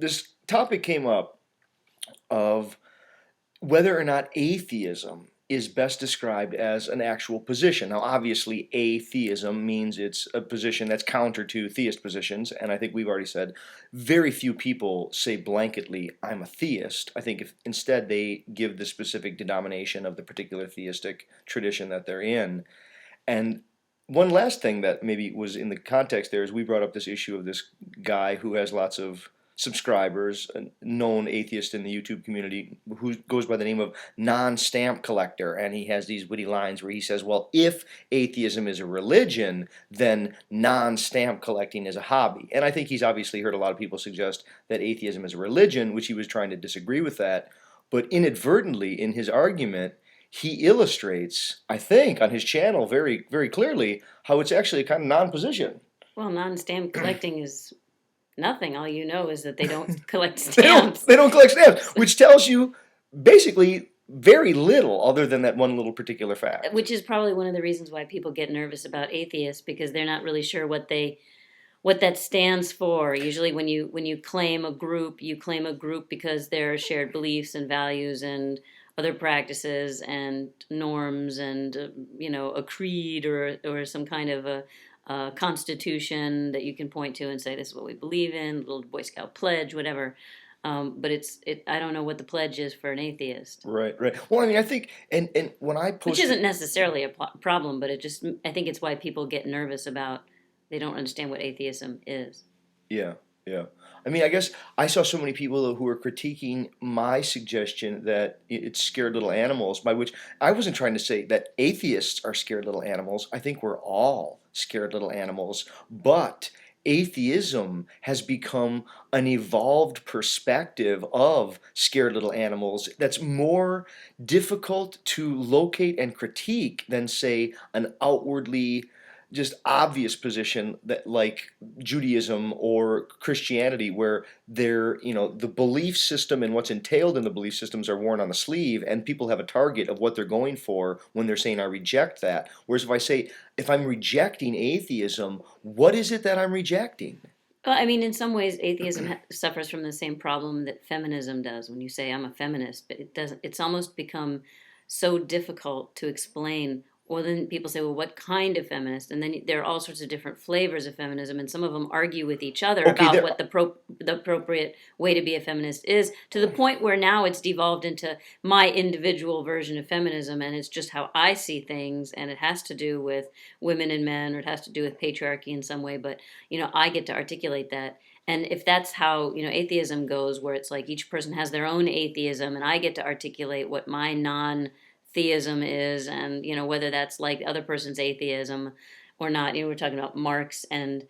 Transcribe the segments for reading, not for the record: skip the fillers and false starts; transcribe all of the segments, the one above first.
this topic came up of whether or not atheism is best described as an actual position. Now, obviously, atheism means it's a position that's counter to theist positions, and I think we've already said very few people say blanketly, I'm a theist. I think if instead they give the specific denomination of the particular theistic tradition that they're in. And one last thing that maybe was in the context there is we brought up this issue of this guy who has lots of subscribers, a known atheist in the YouTube community who goes by the name of non-stamp collector, and he has these witty lines where he says, well, if atheism is a religion, then non-stamp collecting is a hobby. And I think he's obviously heard a lot of people suggest that atheism is a religion, which he was trying to disagree with that. But inadvertently in his argument, he illustrates, I think, on his channel very, very clearly how it's actually a kind of non-position. Well, non-stamp collecting is nothing. All you know is that they don't collect They don't, stamps. they don't collect stamps, which tells you basically very little other than that one little particular fact. Which is probably one of the reasons why people get nervous about atheists, because they're not really sure what that stands for. Usually when you claim a group, you claim a group because there are shared beliefs and values and other practices and norms and a creed or some kind of a constitution that you can point to and say this is what we believe in, little Boy Scout pledge, whatever. But I don't know what the pledge is for an atheist. Right, right. Well, I mean, I think, and when I Which posted, isn't necessarily a problem, but I think it's why people get nervous about, they don't understand what atheism is. yeah, yeah. I mean, I guess I saw so many people who were critiquing my suggestion that it's scared little animals, by which I wasn't trying to say that atheists are scared little animals. I think we're all scared little animals, but atheism has become an evolved perspective of scared little animals that's more difficult to locate and critique than, say, an outwardly just obvious position that like Judaism or Christianity, where the belief system and what's entailed in the belief systems are worn on the sleeve, and people have a target of what they're going for when they're saying I reject that. Whereas if I'm rejecting atheism, what is it that I'm rejecting? Well, I mean, in some ways, atheism suffers from the same problem that feminism does. When you say I'm a feminist, but it doesn't. It's almost become so difficult to explain. Well, then people say, well, what kind of feminist? And then there are all sorts of different flavors of feminism, and some of them argue with each other Okay, about there. what the appropriate way to be a feminist is, to the point where now it's devolved into my individual version of feminism, and it's just how I see things, and it has to do with women and men, or it has to do with patriarchy in some way, but, I get to articulate that. And if that's how, atheism goes, where it's like each person has their own atheism, and I get to articulate what my theism is, and whether that's like the other person's atheism or not. We're talking about Marx and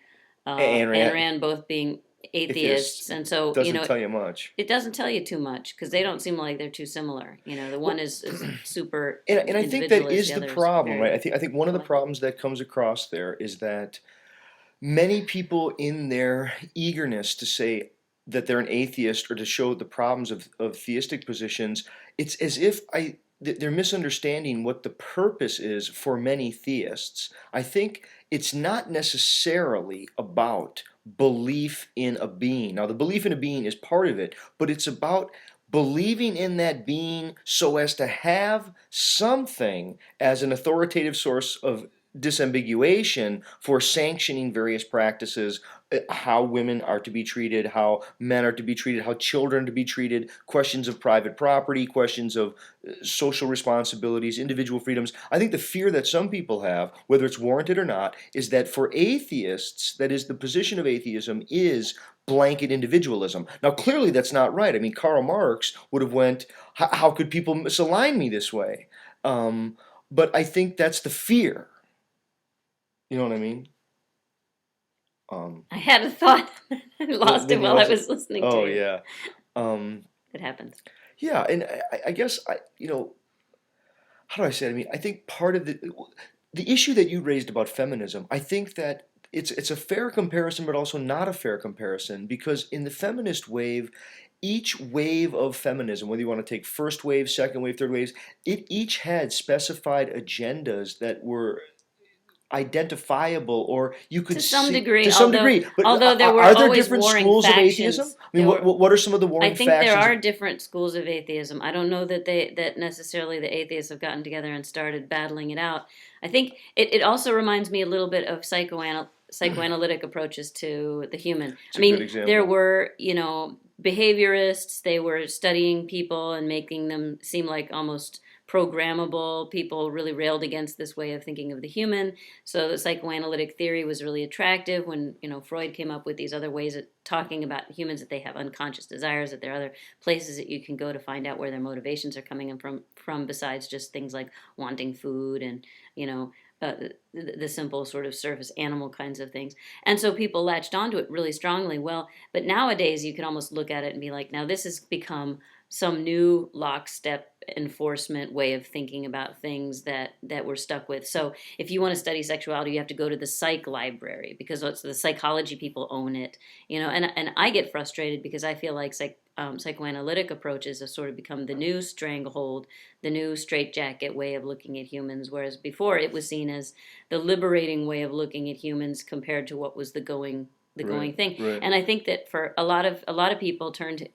Ayn Ayn Rand, Rand both being atheists, atheist, and so doesn't tell you much. it doesn't tell you too much because they don't seem like they're too similar. The one is super And I think that individualist, is the the other is problem, right? very I think one of the collective. problems that comes across there is that many people, in their eagerness to say that they're an atheist or to show the problems of theistic positions, it's as if they're misunderstanding what the purpose is for many theists. I think it's not necessarily about belief in a being. Now, the belief in a being is part of it, but it's about believing in that being so as to have something as an authoritative source of disambiguation for sanctioning various practices, how women are to be treated, how men are to be treated, how children are to be treated, questions of private property, questions of social responsibilities, individual freedoms. I think the fear that some people have, whether it's warranted or not, is that for atheists, that is, the position of atheism is blanket individualism. Now, clearly that's not right. I mean, Karl Marx would have went, how could people misalign me this way? But I think that's the fear. You know what I mean? Um, I had a thought. I lost it then you while I lost it. was listening to Oh you. yeah, um, It happens. yeah, and I guess how do I say it? I mean, I think part of the issue that you raised about feminism, I think that it's a fair comparison, but also not a fair comparison, because in the feminist wave, each wave of feminism, whether you want to take first wave, second wave, third waves, it each had specified agendas that were identifiable, or you To could some see degree, to some degree. But although there were are there always different warring schools of atheism? factions, I mean, what are some of the I warring think there factions? are different schools of atheism. I don't know that necessarily the atheists have gotten together and started battling it out. I think it also reminds me a little bit of psychoanalytic approaches to the human. It's I a good mean, there example. were, behaviorists, they were studying people and making them seem like almost programmable. People really railed against this way of thinking of the human. So the psychoanalytic theory was really attractive when, Freud came up with these other ways of talking about humans, that they have unconscious desires, that there are other places that you can go to find out where their motivations are coming from besides just things like wanting food and, you know, uh, the simple sort of surface animal kinds of things. And so people latched onto it really strongly. Well, but nowadays you can almost look at it and be like, now this has become some new lockstep enforcement way of thinking about things that we're stuck with. So if you want to study sexuality, you have to go to the psych library because the psychology people own it. And I get frustrated because I feel like psychoanalytic approaches have sort of become the new stranglehold, the new straitjacket way of looking at humans, whereas before it was seen as the liberating way of looking at humans compared to what was the going Right, thing. right. And I think that for a lot of people turn to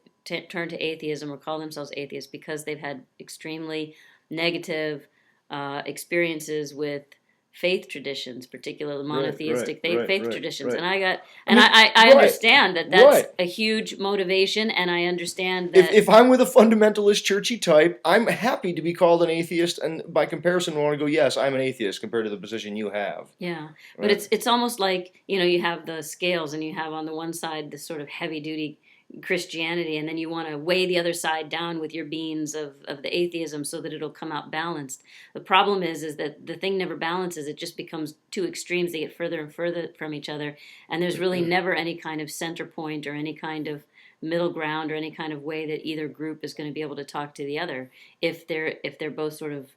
atheism or call themselves atheists because they've had extremely negative experiences with faith traditions, particularly Right, right, monotheistic faith, right, faith right, traditions. right. And I got I and mean, I right, understand that that's right. a huge motivation, and I understand If that. if I'm with a fundamentalist churchy type, I'm happy to be called an atheist, and by comparison, I want to go, yes, I'm an atheist compared to the position you have. Yeah, but Right. it's almost like, you have the scales, and you have on the one side this sort of heavy duty Christianity, and then you want to weigh the other side down with your beans of the atheism so that it'll come out balanced. The problem is that the thing never balances. It just becomes two extremes. They get further and further from each other, and there's really never any kind of center point or any kind of middle ground or any kind of way that either group is going to be able to talk to the other if they're both sort of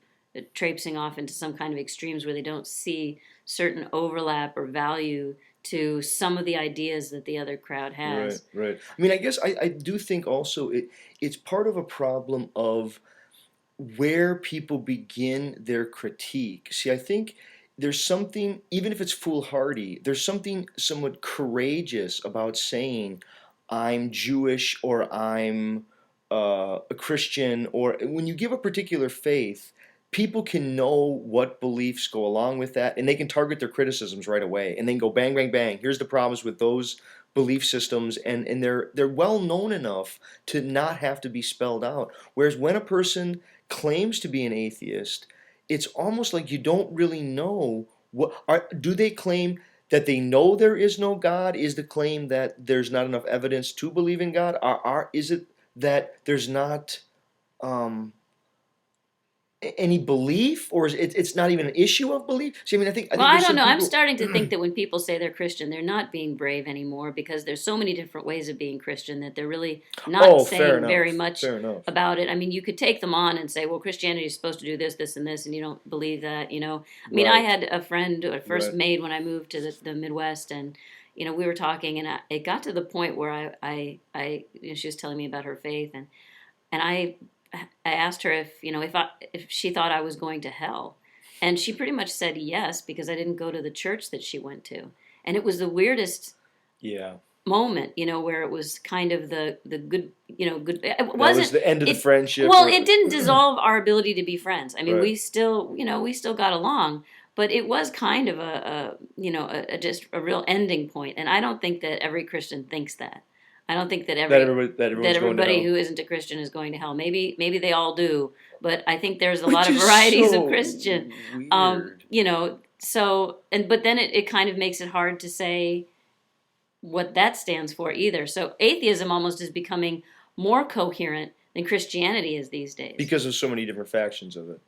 traipsing off into some kind of extremes where they don't see certain overlap or value to some of the ideas that the other crowd Right, has. right. I mean, I guess I do think also it's part of a problem of where people begin their critique. See, I think there's something, even if it's foolhardy, there's something somewhat courageous about saying, I'm Jewish, or I'm a Christian, or when you give a particular faith, people can know what beliefs go along with that, and they can target their criticisms right away, and then go bang, bang, bang. Here's the problems with those belief systems, and they're well known enough to not have to be spelled out. Whereas when a person claims to be an atheist, it's almost like you don't really know do they claim that they know there is no God? Is the claim that there's not enough evidence to believe in God? Is it that there's not um, any belief, or is it's not even an issue of belief? See, I mean, I Well, think I there's don't some know. I'm people. starting to think that when people say they're Christian, they're not being brave anymore because there's so many different ways of being Christian that they're really not Oh, fair saying very enough. much Fair enough. about it. I mean, you could take them on and say, well, Christianity is supposed to do this, this, and this, and you don't believe that. I mean, I Right. had a friend who I first Right. made when I moved to the Midwest, and we were talking, and it got to the point where she was telling me about her faith, and I asked her if she thought I was going to hell, and she pretty much said yes because I didn't go to the church that she went to, and it was the weirdest Yeah. moment, where it was kind of the good, good. It That was wasn't the end of the it. friendship. Well, it didn't dissolve our ability to be friends. I mean, Right. we still got along, but it was kind of just a real ending point, and I don't think that every Christian thinks that. I don't think that That that everyone's going to everybody hell. who isn't a Christian is going to hell. Maybe they all do, but I think there's a lot Which of is varieties of so Christian. weird. But then it kind of makes it hard to say what that stands for either. So atheism almost is becoming more coherent than Christianity is these days Because of so many different factions of it.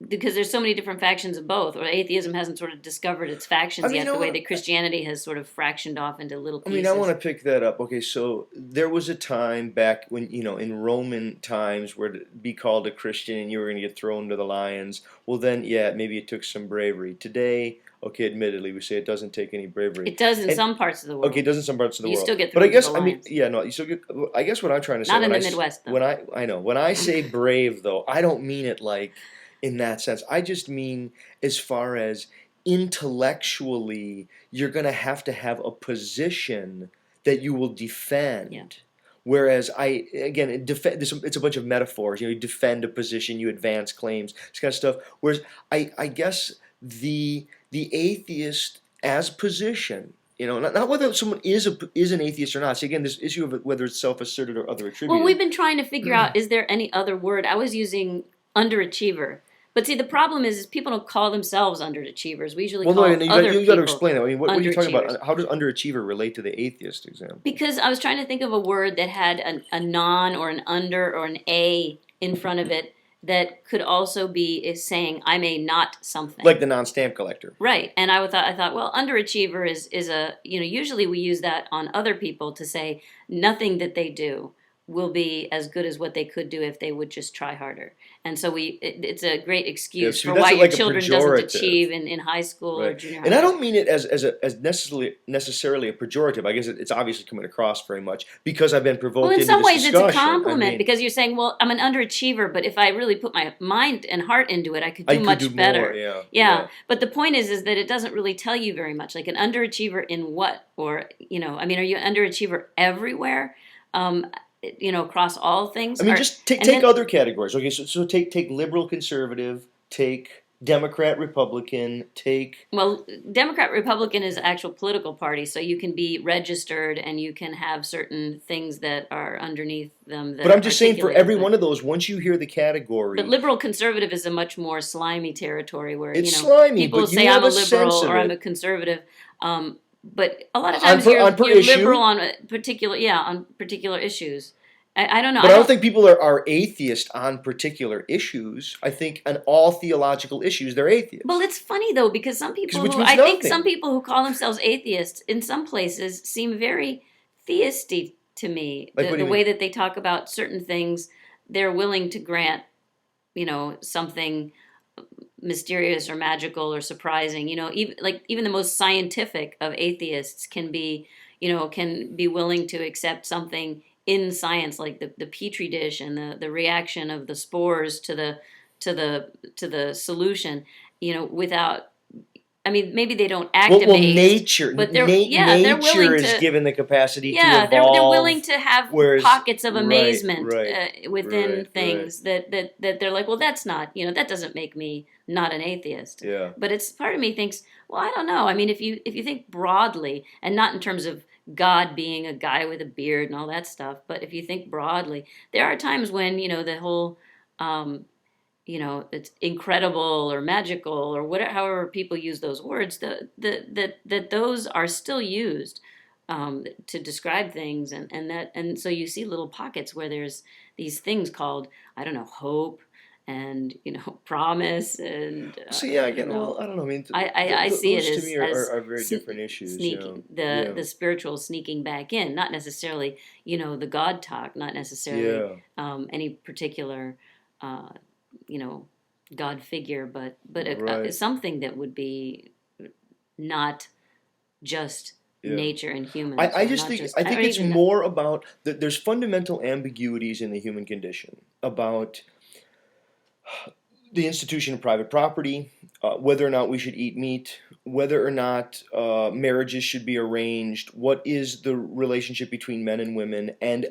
because there's so many different factions of both. Or atheism hasn't sort of discovered its I factions mean, yet, I the way want that Christianity has sort of fractioned off into little I mean, I want pieces. to pick that up. Okay, so there was a time back when, in Roman times where to be called a Christian and you were going to get thrown to the lions. Well, then, yeah, maybe it took some bravery. Today, okay, admittedly, we say it doesn't take any bravery. It does in And some parts of the okay, it world. does in some parts of the You world. still get But I thrown to the guess, I mean, lions. yeah, no, you still get, I guess what I'm trying to say Not in the Midwest, though. when I say brave, though, I don't mean it like in that sense. I just mean as far as intellectually you're going to have a position that you will defend. Yeah. Whereas it's a bunch of metaphors. You defend a position, you advance claims, this kind of stuff. Whereas I guess the atheist as position, not whether someone is an atheist or not. See, again, this issue of whether it's self-asserted or other attributed. Well, we've been trying to figure out, is there any other word? I was using underachiever. But see, the problem is people don't call themselves underachievers. We usually call other people. You got to explain that. I mean, what are you talking underachievers. about? How does underachiever relate to the atheist example? Because I was trying to think of a word that had a non or an under or an a in front of it that could also be saying I'm a not something. Like the non-stamp collector. Right. And I thought, well, underachiever is a, usually we use that on other people to say nothing that they do will be as good as what they could do if they would just try harder. And so it's a great excuse for why your children doesn't achieve in high school or junior high. And I don't mean it as necessarily a pejorative. I guess it's obviously coming across very much because I've been provoked into this discussion. Well, in some ways it's a compliment because you're saying, well, I'm an underachiever, but if I really put my mind and heart into it, I could do much better. More, yeah. But the point is that it doesn't really tell you very much. Like an underachiever in what? Or, are you an underachiever everywhere? Across all things. I mean, just take other categories. Okay, so take liberal conservative, take Democrat Republican, take. Well, Democrat Republican is an actual political party, so you can be registered and you can have certain things that are underneath them. But I'm just saying, for every one of those, once you hear the category. But liberal conservative is a much more slimy territory where slimy, people but say I'm a liberal or I'm a conservative. But a lot of times you're liberal on particular issues. I don't know. But I don't think people are atheist on particular issues. I think on all theological issues they're atheists. Well, it's funny though because some people some people who call themselves atheists in some places seem very theistic to me. The way that they talk about certain things, they're willing to grant, something mysterious or magical or surprising. Even the most scientific of atheists can be willing to accept something in science, like the petri dish and the reaction of the spores to the solution, without. I mean, maybe they don't act amazed. Well, nature, but they're willing is given the capacity to evolve. They're willing to have pockets of amazement within things that they're like, well, that's not, that doesn't make me not an atheist. Yeah. But it's part of me thinks, well, I don't know. I mean, if you think broadly and not in terms of God being a guy with a beard and all that stuff, but if you think broadly, there are times when the whole. It's incredible or magical or whatever, however people use those words, that those are still used to describe things, and so you see little pockets where there's these things called, I don't know, hope and promise and well, I don't know. I mean, I see it as to me are very different issues. Sneaking the spiritual sneaking back in, not necessarily the God talk, not necessarily any particular. God figure, but something that would be not just nature and humans. I think it's more about there's fundamental ambiguities in the human condition about the institution of private property, whether or not we should eat meat, whether or not marriages should be arranged, what is the relationship between men and women, and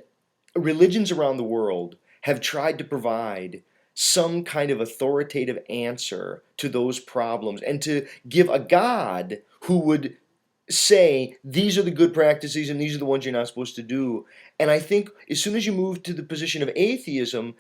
religions around the world have tried to provide some kind of authoritative answer to those problems and to give a God who would say these are the good practices and these are the ones you're not supposed to do. And I think as soon as you move to the position of atheism,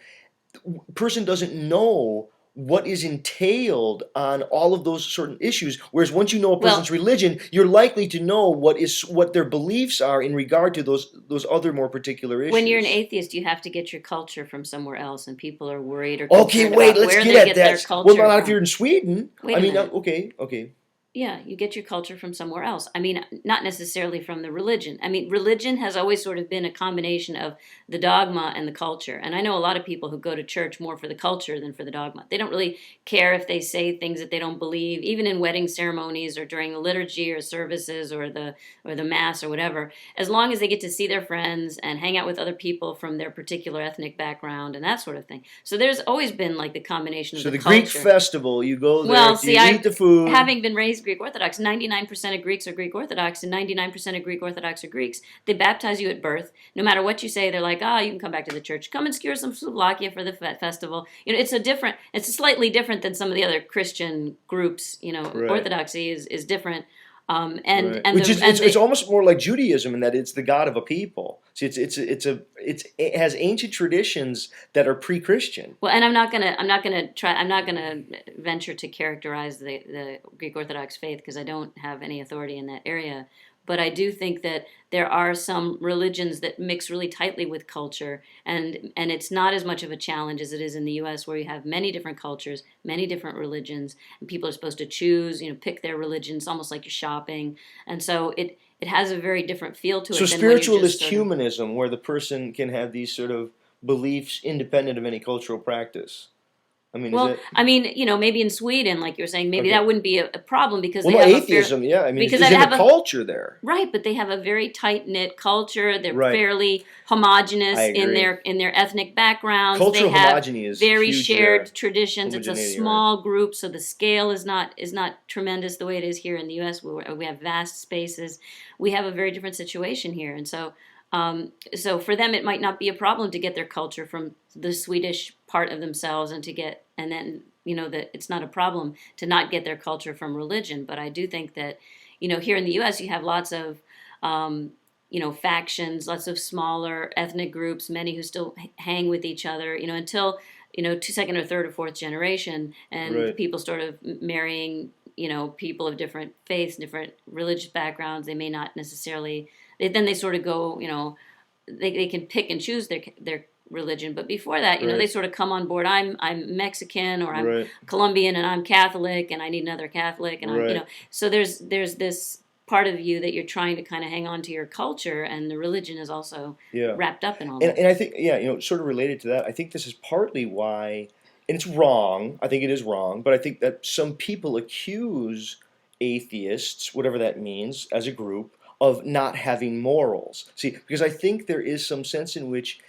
the person doesn't know what is entailed on all of those certain issues. Whereas once you know a person's religion, you're likely to know what their beliefs are in regard to those other more particular issues. When you're an atheist, you have to get your culture from somewhere else, and people are worried or concerned about where they get their culture Well, not if you're in Sweden. Okay. Yeah, you get your culture from somewhere else. I mean, not necessarily from the religion. I mean, religion has always sort of been a combination of the dogma and the culture. And I know a lot of people who go to church more for the culture than for the dogma. They don't really care if they say things that they don't believe, even in wedding ceremonies or during the liturgy or services or the mass or whatever, as long as they get to see their friends and hang out with other people from their particular ethnic background and that sort of thing. So there's always been like the combination of the culture. So the Greek festival, you go there, you eat the food. Having been raised is Greek Orthodox. 99% of Greeks are Greek Orthodox, and 99% of Greek Orthodox are Greeks. They baptize you at birth. No matter what you say, they're like, you can come back to the church. Come and skewer some souvlakia for the festival. It's slightly different than some of the other Christian groups. Right. Orthodoxy is different. Right. Which is it's almost more like Judaism in that it's the God of a people. See, it has ancient traditions that are pre-Christian. Well, and I'm not gonna venture to characterize the Greek Orthodox faith because I don't have any authority in that area. But I do think that there are some religions that mix really tightly with culture, and it's not as much of a challenge as it is in the U.S., where you have many different cultures, many different religions, and people are supposed to choose, pick their religions, almost like you're shopping, and so it has a very different feel to it. So spiritualist humanism, where the person can have these sort of beliefs independent of any cultural practice. I mean, maybe in Sweden, like you were saying, maybe Okay. that wouldn't be a problem because well, they have atheism, yeah. I mean, because it's they in have the culture there. Right, but they have a very tight knit culture. They're Right. fairly homogenous I in agree. their ethnic backgrounds. Cultural they have homogeny is very huge shared there. traditions. It's a Homogeneity, small group, so the scale is not tremendous the way it is here in the U.S. where we have vast spaces. We have a very different situation here, and so for them it might not be a problem to get their culture from the Swedish part of themselves and then that it's not a problem to not get their culture from religion. But I do think that here in the U.S. you have lots of factions, lots of smaller ethnic groups, many who still hang with each other until second or third or fourth generation, and Right. people sort of marrying people of different faiths, different religious backgrounds. They may not necessarily then they sort of go they can pick and choose their religion, but before that Right. they sort of come on board. I'm Mexican, or I'm Right. Colombian, and I'm Catholic, and I need another Catholic, and Right. so there's this part of you that you're trying to kind of hang on to your culture, and the religion is also Yeah. wrapped up in all that. And I think, sort of related to that, I think this is partly why, and it's wrong, I think it is wrong, but I think that some people accuse atheists, whatever that means, as a group, of not having morals. See, because I think there is some sense in which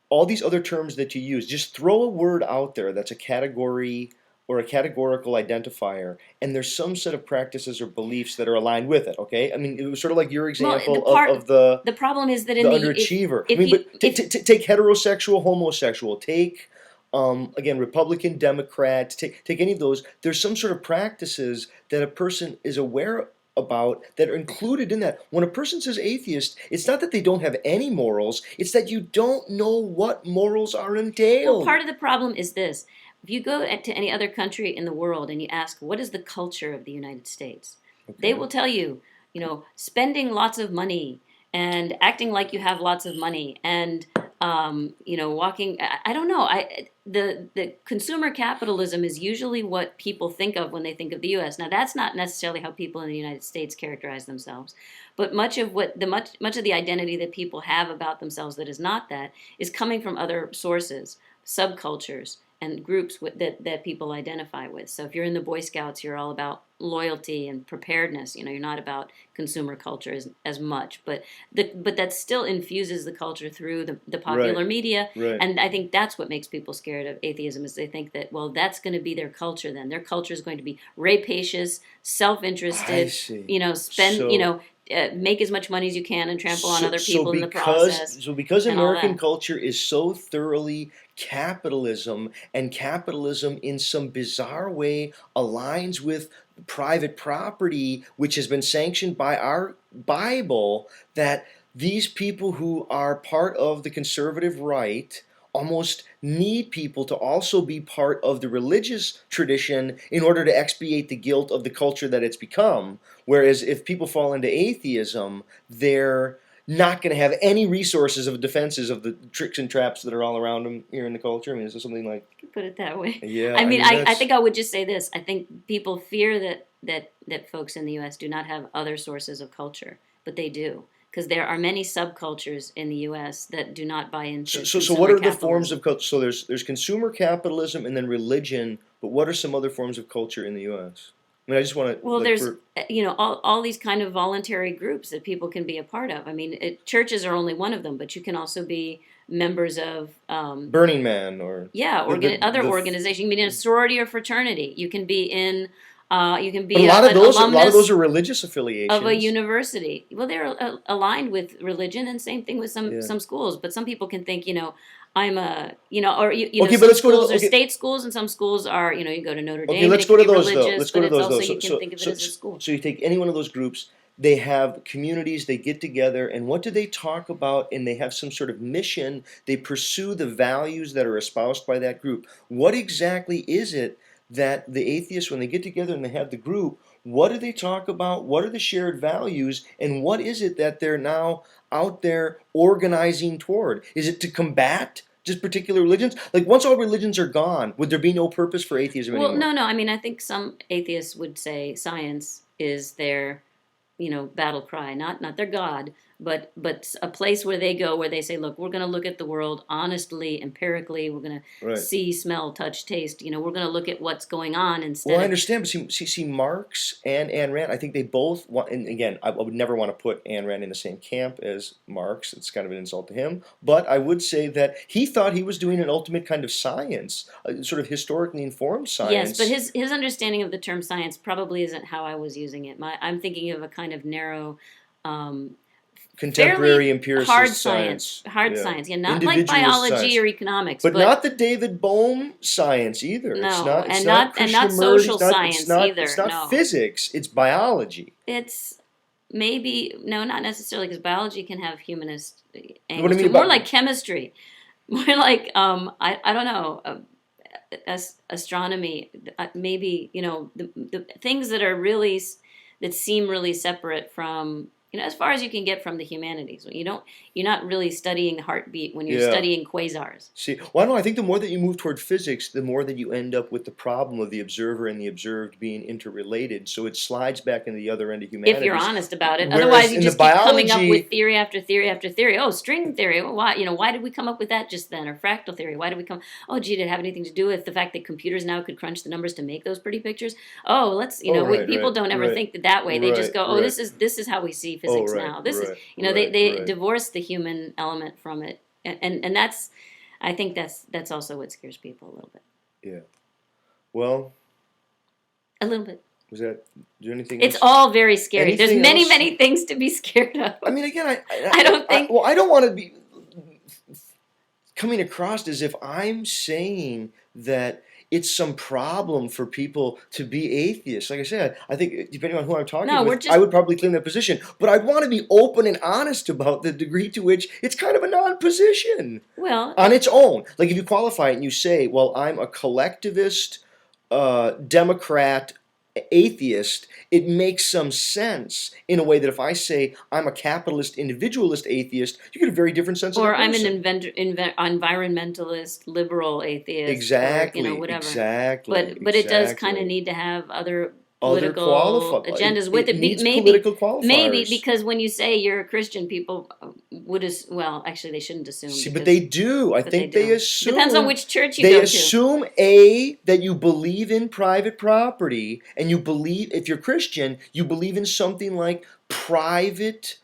all these other terms that you use, just throw a word out there that's a category or a categorical identifier, and there's some set of practices or beliefs that are aligned with it, okay? I mean, it was sort of like your example of the problem is that the in underachiever. if I mean, you- but take heterosexual, homosexual, take again Republican, Democrat, take any of those. There's some sort of practices that a person is aware about that are included in that. When a person says atheist, it's not that they don't have any morals; it's that you don't know what morals are entailed. Well, part of the problem is this. If you go to any other country in the world and you ask, what is the culture of the United States? They will tell you, spending lots of money and acting like you have lots of money and, walking. I don't know. The consumer capitalism is usually what people think of when they think of the U.S. Now, that's not necessarily how people in the United States characterize themselves, but much of the identity that people have about themselves that is not that is coming from other sources, subcultures, and groups that people identify with. So if you're in the Boy Scouts, you're all about loyalty and preparedness. You're not about consumer culture as much, but that still infuses the culture through the popular Right. media. Right. And I think that's what makes people scared of atheism, is they think that, well, that's going to be their culture then. Their culture is going to be rapacious, I self-interested, see. spend, So- make as much money as you can and trample on other people in the process. So because and all American that. culture is so thoroughly capitalism, and capitalism in some bizarre way aligns with private property, which has been sanctioned by our Bible, that these people who are part of the conservative right almost need people to also be part of the religious tradition in order to expiate the guilt of the culture that it's become. Whereas if people fall into atheism, they're not going to have any resources of defenses of the tricks and traps that are all around them here in the culture. I mean, is there something like, Put it that way. yeah? I mean, I that's- think I would just say this. I think people fear that folks in the U.S. do not have other sources of culture, but they do. Because there are many subcultures in the U.S. that do not buy into. So what are the forms of culture? So there's consumer capitalism and then religion, but what are some other forms of culture in the U.S.? I mean, I just want to. Well, there's all these kind of voluntary groups that people can be a part of. I mean, churches are only one of them, but you can also be members of Burning Man or other organizations. You can be in a sorority or fraternity. You can be in You can But be an a lot of those alumnus are religious of a affiliations. university. Well, they're aligned with religion, and same thing with Yeah. some schools. But some people can think, I'm a, or Okay, but some let's go to the schools are okay. state schools, and some schools are, you go to Notre Okay, Dame, and let's it go can to be those though. religious, Let's go but to it's those though. also you can think of it as a school. So you take any one of those groups, they have communities, they get together, and what do they talk about? And they have some sort of mission. They pursue the values that are espoused by that group. What exactly is it that the atheists, when they get together and they have the group, what do they talk about? What are the shared values? And what is it that they're now out there organizing toward? Is it to combat just particular religions? Like once all religions are gone, would there be no purpose for atheism Well, anymore? no. I mean, I think some atheists would say science is their, battle cry, not their god, but a place where they go where they say, look, we're going to look at the world honestly, empirically. We're going to Right. see, smell, touch, taste. We're going to look at what's going on Well, instead I of. understand, but see, Marx and Ayn Rand, I think they both want, and again, I would never want to put Ayn Rand in the same camp as Marx. It's kind of an insult to him. But I would say that he thought he was doing an ultimate kind of science, a sort of historically informed Yes, but science. his understanding of the term science probably isn't how I was using it. I'm thinking of a kind of narrow, um, Contemporary fairly empiricist science. hard Yeah. science. Yeah, not like Individualist biology science. or economics, But but not the David Bohm science either. no, It's and not not Krishnamurti, social science it's either. not No, physics, it's biology. it's maybe no, not necessarily, because biology can have humanist What I angles mean too. More about like chemistry, more like I don't know. Astronomy, maybe the things that are really that seem really separate from, as far as you can get from the humanities. You're not really studying the heartbeat when you're yeah. studying quasars. See, well, I don't know. I think the more that you move toward physics, the more that you end up with the problem of the observer and the observed being interrelated. So it slides back into the other end of If you're humanities. honest about it, Whereas otherwise you in the just keep coming up biology, with theory after theory after theory. Oh, string theory. Well, why did we come up with that just then? Or fractal theory. Why did we come? Oh, gee, did it have anything to do with the fact that computers now could crunch the numbers to make those pretty pictures? Oh, let's oh, right, people don't ever right, think that way. They just right, go, oh, right. this is how we see Oh, physics right, now. This is right, they right. divorce the human element from it, and that's, I think that's also what scares people a little bit. Yeah. Well, A little bit. was that? Is there anything It's else? all very scary. There's Anything many, else? many things to be scared of. I mean, again, I don't think. well, I don't want to be coming across as if I'm saying that it's some problem for people to be atheists. Like I said, I think depending on who I'm talking No, we're with, just. I would probably claim that position. But I'd want to be open and honest about the degree to which it's kind of a non-position Well, on its own. Like if you qualify it and you say, well, I'm a collectivist, Democrat, atheist, it makes some sense in a way that if I say I'm a capitalist, individualist atheist, you get a very different sense of or that I'm an person. Environmentalist, liberal atheist, Exactly, or whatever. exactly, But it does kind of exactly. need to have other Other political qualify. agendas with It it. needs Maybe political qualifiers. because when you say you're a Christian, people well, actually they shouldn't assume, See, but because they do. I but they think they do. Depends on assume which church you they go to. assume A, that you believe in private property, and you believe, if you're Christian, you believe in something like private,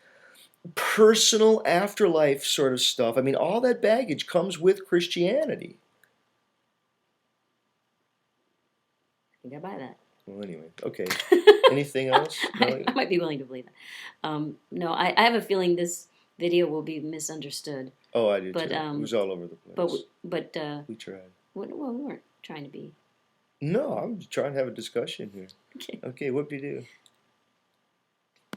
personal afterlife sort of stuff. I mean, all that baggage comes with Christianity. I think I buy that. Well, anyway, okay. Anything else? No? I might be willing to believe that. No, I have a feeling this video will be misunderstood. Oh, I do But too. It was all over the place. but We tried. well, we weren't trying to be. No, I'm just trying to have a discussion here. Okay. Okay, what do you do?